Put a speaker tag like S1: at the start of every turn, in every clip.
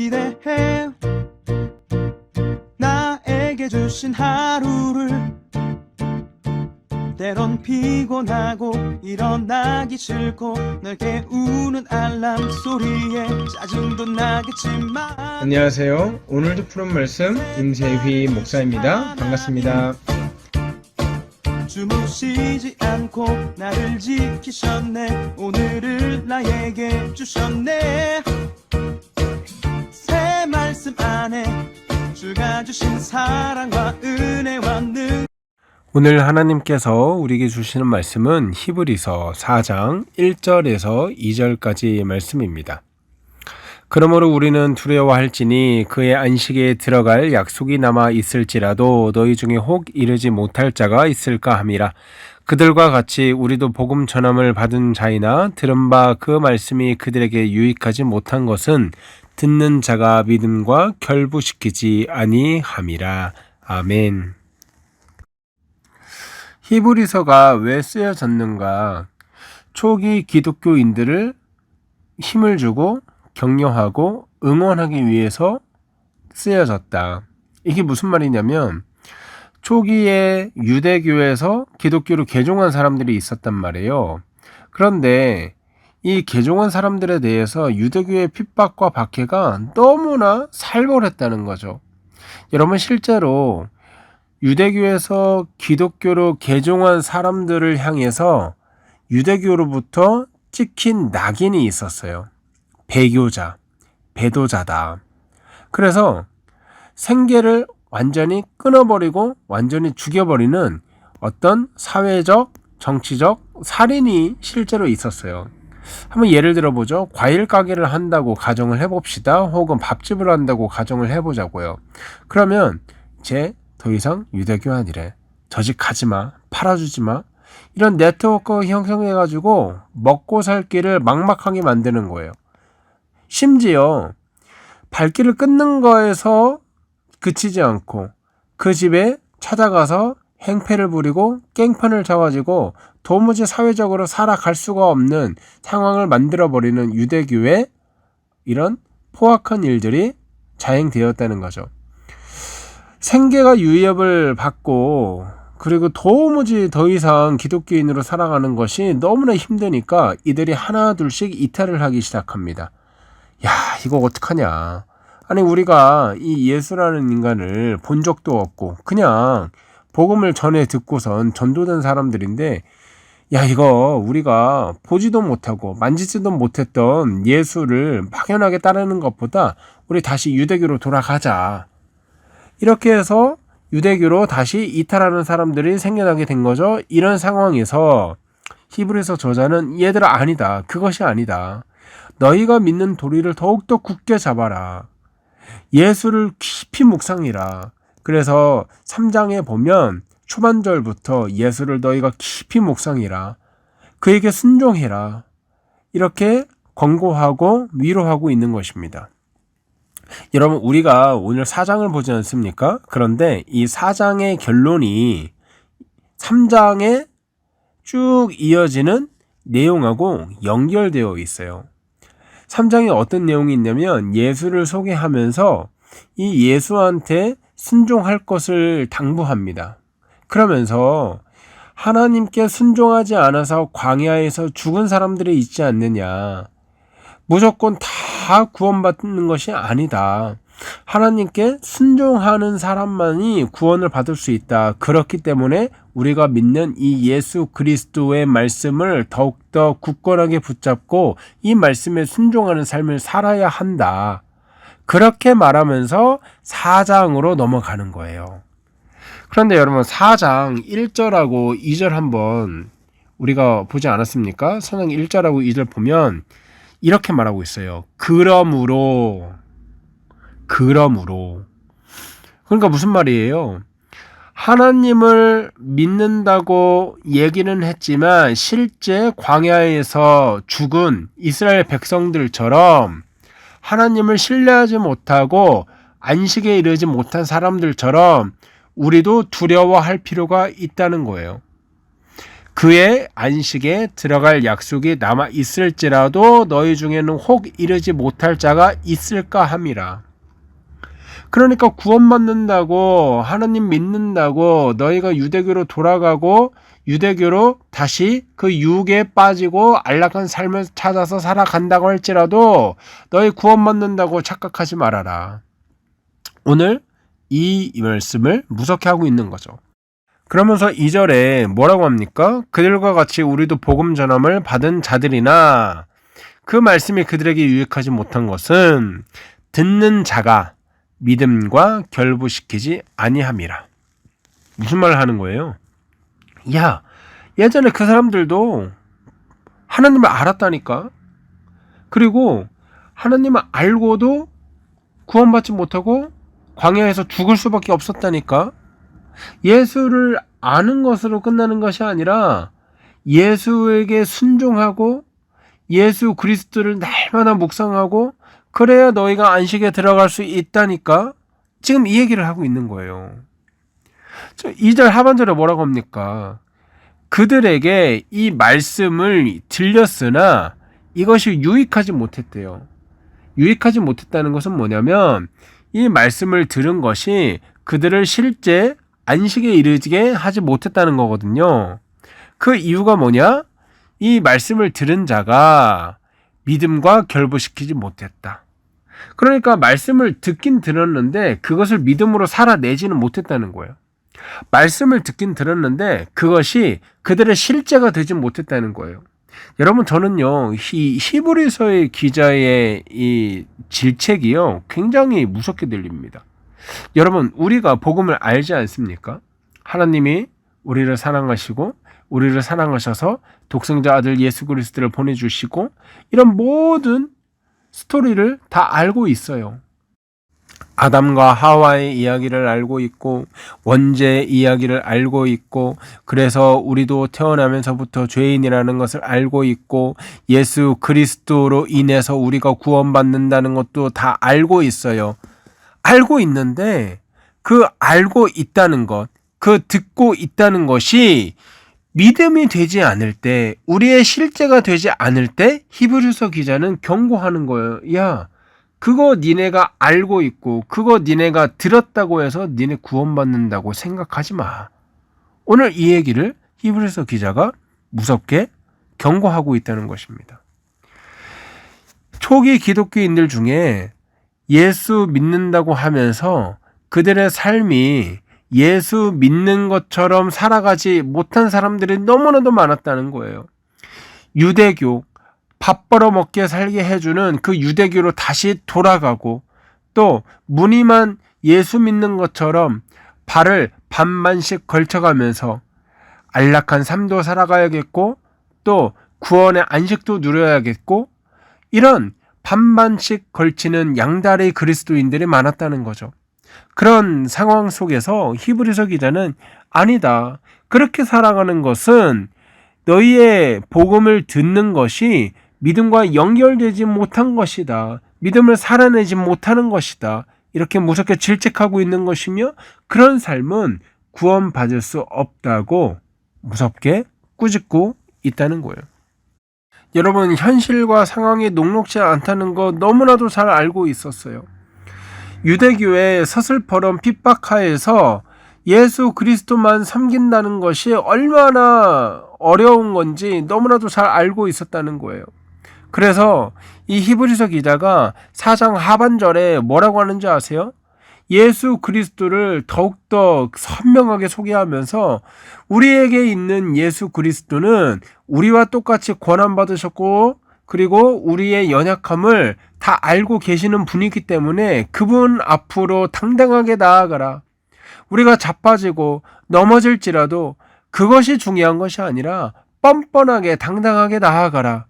S1: 기대해 나에게 주신 하루를. 때론 피곤하고 일어나기 싫고 널 깨우는 알람 소리에 짜증도 나겠지만.
S2: 안녕하세요. 오늘도 푸른 말씀 임세휘 목사입니다. 반갑습니다.
S1: 주무시지 않고 나를 지키셨네. 오늘을 나에게 주셨네. 새 말씀 안에 주가 주신 사랑과 은혜와 능.
S2: 오늘 하나님께서 우리에게 주시는 말씀은 히브리서 4장 1절에서 2절까지의 말씀입니다. 그러므로 우리는 두려워할지니 그의 안식에 들어갈 약속이 남아 있을지라도 너희 중에 혹 이르지 못할 자가 있을까 함이라. 그들과 같이 우리도 복음 전함을 받은 자이나 들은 바 그 말씀이 그들에게 유익하지 못한 것은 듣는 자가 믿음과 결부시키지 아니함이라. 아멘. 히브리서가 왜 쓰여졌는가? 초기 기독교인들을 힘을 주고 격려하고 응원하기 위해서 쓰여졌다. 이게 무슨 말이냐면 초기에 유대교에서 기독교로 개종한 사람들이 있었단 말이에요. 그런데 이 개종한 사람들에 대해서 유대교의 핍박과 박해가 너무나 살벌했다는 거죠. 여러분, 실제로 유대교에서 기독교로 개종한 사람들을 향해서 유대교로부터 찍힌 낙인이 있었어요. 배교자, 배도자다. 그래서 생계를 완전히 끊어버리고 완전히 죽여버리는 어떤 사회적, 정치적 살인이 실제로 있었어요. 한번 예를 들어보죠. 과일 가게를 한다고 가정을 해봅시다. 혹은 밥집을 한다고 가정을 해보자고요. 그러면 더 이상 유대교 아니래. 저직하지마. 팔아주지마. 이런 네트워크 형성해가지고 먹고 살 길을 막막하게 만드는 거예요. 심지어 발길을 끊는 거에서 그치지 않고 그 집에 찾아가서 행패를 부리고 깽판을 쳐가지고 도무지 사회적으로 살아갈 수가 없는 상황을 만들어버리는 유대교의 이런 포악한 일들이 자행되었다는 거죠. 생계가 위협을 받고 그리고 도무지 더 이상 기독교인으로 살아가는 것이 너무나 힘드니까 이들이 하나둘씩 이탈을 하기 시작합니다. 야, 이거 어떡하냐. 아니, 우리가 이 예수라는 인간을 본 적도 없고 그냥 복음을 전해 듣고선 전도된 사람들인데, 야, 이거 우리가 보지도 못하고 만지지도 못했던 예수를 막연하게 따르는 것보다 우리 다시 유대교로 돌아가자. 이렇게 해서 유대교로 다시 이탈하는 사람들이 생겨나게 된 거죠. 이런 상황에서 히브리서 저자는 얘들아, 아니다. 그것이 아니다. 너희가 믿는 도리를 더욱더 굳게 잡아라. 예수를 깊이 묵상해라. 그래서 3장에 보면 초반절부터 예수를 너희가 깊이 묵상해라. 그에게 순종해라. 이렇게 권고하고 위로하고 있는 것입니다. 여러분, 우리가 오늘 4장을 보지 않습니까? 그런데 이 4장의 결론이 3장에 쭉 이어지는 내용하고 연결되어 있어요. 3장에 어떤 내용이 있냐면 예수를 소개하면서 이 예수한테 순종할 것을 당부합니다. 그러면서 하나님께 순종하지 않아서 광야에서 죽은 사람들이 있지 않느냐. 무조건 다 구원받는 것이 아니다. 하나님께 순종하는 사람만이 구원을 받을 수 있다. 그렇기 때문에 우리가 믿는 이 예수 그리스도의 말씀을 더욱더 굳건하게 붙잡고 이 말씀에 순종하는 삶을 살아야 한다. 그렇게 말하면서 4장으로 넘어가는 거예요. 그런데 여러분, 4장 1절하고 2절 한번 우리가 보지 않았습니까? 4장 1절하고 2절 보면 이렇게 말하고 있어요. 그러므로. 그러니까 무슨 말이에요? 하나님을 믿는다고 얘기는 했지만 실제 광야에서 죽은 이스라엘 백성들처럼 하나님을 신뢰하지 못하고 안식에 이르지 못한 사람들처럼 우리도 두려워할 필요가 있다는 거예요. 그의 안식에 들어갈 약속이 남아 있을지라도 너희 중에는 혹 이르지 못할 자가 있을까 함이라. 그러니까 구원받는다고 하나님 믿는다고 너희가 유대교로 돌아가고 유대교로 다시 그 유혹에 빠지고 안락한 삶을 찾아서 살아간다고 할지라도 너희 구원받는다고 착각하지 말아라. 오늘 이 말씀을 무섭게 하고 있는 거죠. 그러면서 2절에 뭐라고 합니까? 그들과 같이 우리도 복음 전함을 받은 자들이나 그 말씀이 그들에게 유익하지 못한 것은 듣는 자가 믿음과 결부시키지 아니함이라. 무슨 말을 하는 거예요? 야, 예전에 그 사람들도 하나님을 알았다니까. 그리고 하나님을 알고도 구원받지 못하고 광야에서 죽을 수밖에 없었다니까. 예수를 아는 것으로 끝나는 것이 아니라 예수에게 순종하고 예수 그리스도를 날마다 묵상하고 그래야 너희가 안식에 들어갈 수 있다니까. 지금 이 얘기를 하고 있는 거예요. 2절 하반절에 뭐라고 합니까? 그들에게 이 말씀을 들렸으나 이것이 유익하지 못했대요. 유익하지 못했다는 것은 뭐냐면 이 말씀을 들은 것이 그들을 실제 안식에 이르게 하지 못했다는 거거든요. 그 이유가 뭐냐? 이 말씀을 들은 자가 믿음과 결부시키지 못했다. 그러니까 말씀을 듣긴 들었는데 그것을 믿음으로 살아내지는 못했다는 거예요. 말씀을 듣긴 들었는데 그것이 그들의 실제가 되지 못했다는 거예요. 여러분, 저는요, 히브리서의 기자의 이 질책이요, 굉장히 무섭게 들립니다. 여러분, 우리가 복음을 알지 않습니까? 하나님이 우리를 사랑하시고 우리를 사랑하셔서 독생자 아들 예수 그리스도를 보내주시고 이런 모든 스토리를 다 알고 있어요. 아담과 하와의 이야기를 알고 있고 원죄의 이야기를 알고 있고 그래서 우리도 태어나면서부터 죄인이라는 것을 알고 있고 예수 그리스도로 인해서 우리가 구원받는다는 것도 다 알고 있어요. 알고 있는데 그 알고 있다는 것, 그 듣고 있다는 것이 믿음이 되지 않을 때, 우리의 실제가 되지 않을 때 히브리서 기자는 경고하는 거예요. 야, 그거 니네가 알고 있고 그거 니네가 들었다고 해서 니네 구원받는다고 생각하지 마. 오늘 이 얘기를 히브리서 기자가 무섭게 경고하고 있다는 것입니다. 초기 기독교인들 중에 예수 믿는다고 하면서 그들의 삶이 예수 믿는 것처럼 살아가지 못한 사람들이 너무나도 많았다는 거예요. 유대교, 밥 벌어먹게 살게 해주는 그 유대교로 다시 돌아가고 또 무늬만 예수 믿는 것처럼 발을 반만씩 걸쳐가면서 안락한 삶도 살아가야겠고 또 구원의 안식도 누려야겠고 이런 반반씩 걸치는 양다리 그리스도인들이 많았다는 거죠. 그런 상황 속에서 히브리서 기자는 아니다. 그렇게 살아가는 것은 너희의 복음을 듣는 것이 믿음과 연결되지 못한 것이다. 믿음을 살아내지 못하는 것이다. 이렇게 무섭게 질책하고 있는 것이며 그런 삶은 구원받을 수 없다고 무섭게 꾸짖고 있다는 거예요. 여러분, 현실과 상황이 녹록지 않다는 거 너무나도 잘 알고 있었어요. 유대교의 서슬퍼런 핍박하에서 예수 그리스도만 섬긴다는 것이 얼마나 어려운 건지 너무나도 잘 알고 있었다는 거예요. 그래서 이 히브리서 기자가 4장 하반절에 뭐라고 하는지 아세요? 예수 그리스도를 더욱더 선명하게 소개하면서 우리에게 있는 예수 그리스도는 우리와 똑같이 고난받으셨고 그리고 우리의 연약함을 다 알고 계시는 분이기 때문에 그분 앞으로 당당하게 나아가라. 우리가 자빠지고 넘어질지라도 그것이 중요한 것이 아니라 뻔뻔하게 당당하게 나아가라.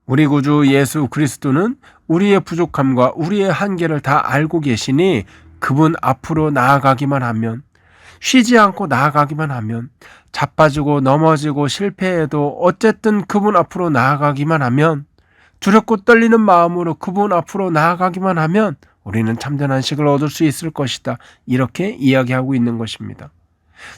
S2: 우리 구주 예수 그리스도는 우리의 부족함과 우리의 한계를 다 알고 계시니 그분 앞으로 나아가기만 하면, 쉬지 않고 나아가기만 하면, 자빠지고 넘어지고 실패해도 어쨌든 그분 앞으로 나아가기만 하면, 두렵고 떨리는 마음으로 그분 앞으로 나아가기만 하면 우리는 참된 안식을 얻을 수 있을 것이다. 이렇게 이야기하고 있는 것입니다.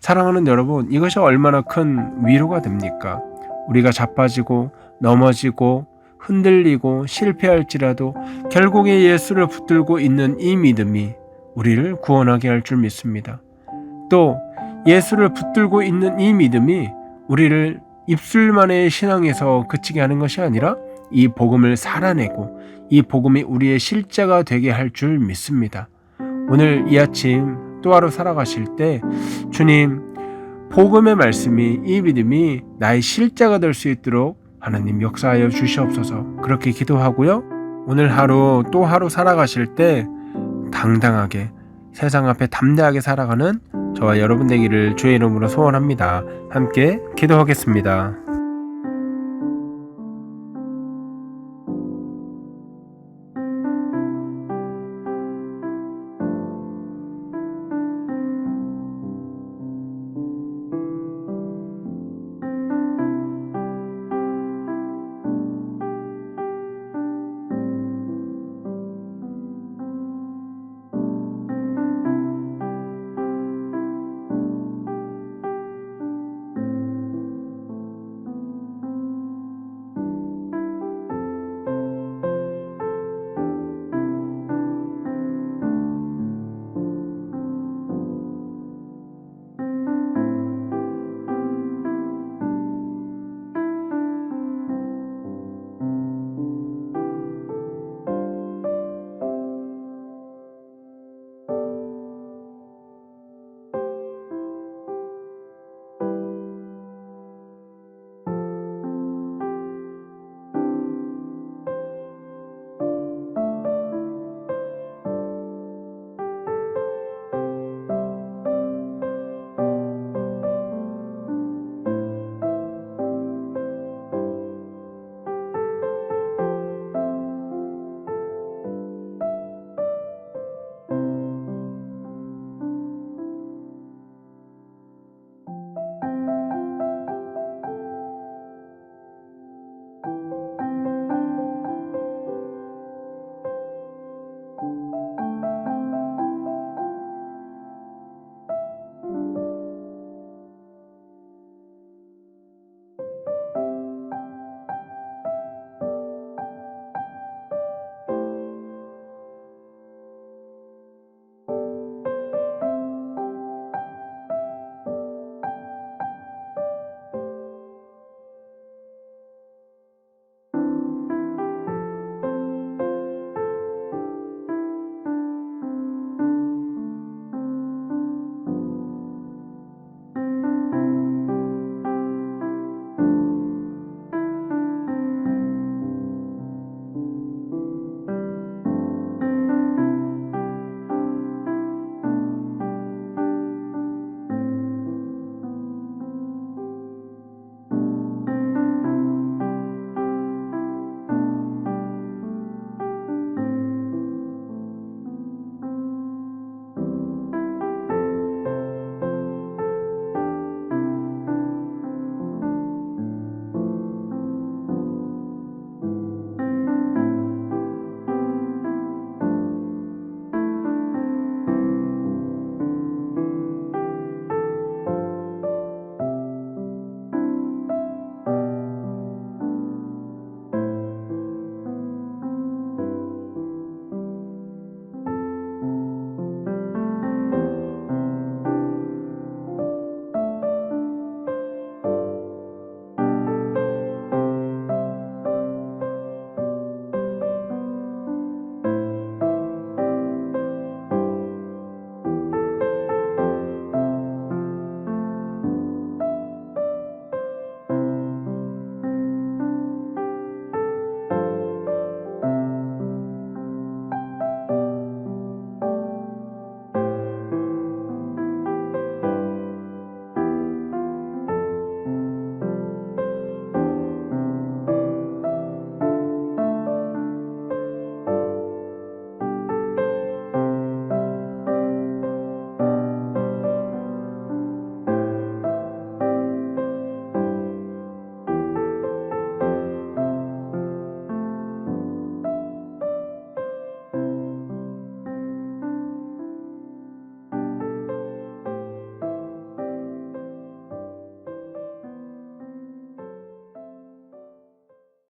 S2: 사랑하는 여러분, 이것이 얼마나 큰 위로가 됩니까? 우리가 자빠지고 넘어지고 흔들리고 실패할지라도 결국에 예수를 붙들고 있는 이 믿음이 우리를 구원하게 할 줄 믿습니다. 또 예수를 붙들고 있는 이 믿음이 우리를 입술만의 신앙에서 그치게 하는 것이 아니라 이 복음을 살아내고 이 복음이 우리의 실제가 되게 할 줄 믿습니다. 오늘 이 아침 또 하루 살아가실 때 주님, 복음의 말씀이, 이 믿음이 나의 실제가 될 수 있도록 하나님 역사하여 주시옵소서. 그렇게 기도하고요. 오늘 하루 또 하루 살아가실 때 당당하게 세상 앞에 담대하게 살아가는 저와 여러분 되기를 주의 이름으로 소원합니다. 함께 기도하겠습니다.